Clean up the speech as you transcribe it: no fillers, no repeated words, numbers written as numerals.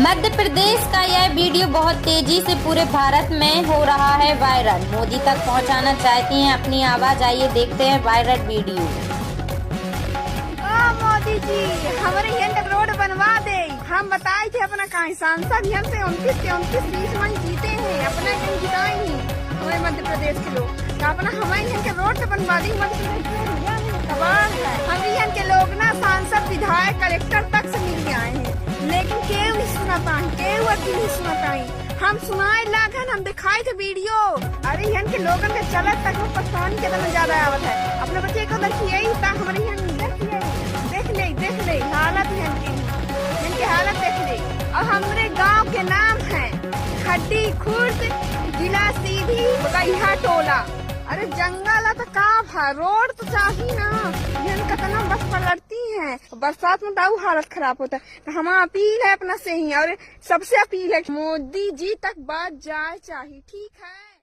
मध्य प्रदेश का यह वीडियो बहुत तेजी से पूरे भारत में हो रहा है वायरल। मोदी तक पहुंचाना चाहती हैं अपनी आवाज। आइए देखते हैं वायरल वीडियो। मोदी जी हमारे यहाँ रोड बनवा दे। हम बताए थे अपना कहा सांसद यहाँ से 29 सीट में जीते हैं, अपना कहीं जिताए ही हमारे मध्य प्रदेश के लोग। तो अपना हमारे यहाँ के रोड तो बनवा दी। मध्य प्रदेश हमारे यहाँ के लोग ना सांसद विधायक कलेक्टर तक से मिल आए हैं, लेकिन केव नहीं सुनाता है, केव अकेले नहीं सुनाता है। हम सुनाए लागन, हम दिखाए थे वीडियो। अरे यहाँ के लोगन के चलत तक में परेशानी कितना ज्यादा आवत है। अपने बच्चे को देखिए हमारे यहाँ देख ले हालत इनकी हालत देख ले। और हमारे गांव के नाम है खड्डी खुर्द, जिला सीधी, बगैहा टोला। अरे जंगल तो काफ है, रोड तो चाहिए ना। यहाँ कितना बस पलटती है, बरसात में दाऊ हालत खराब होता है। तो हमारा अपील है अपना से ही, और सबसे अपील है मोदी जी तक बात जाए चाहिए। ठीक है।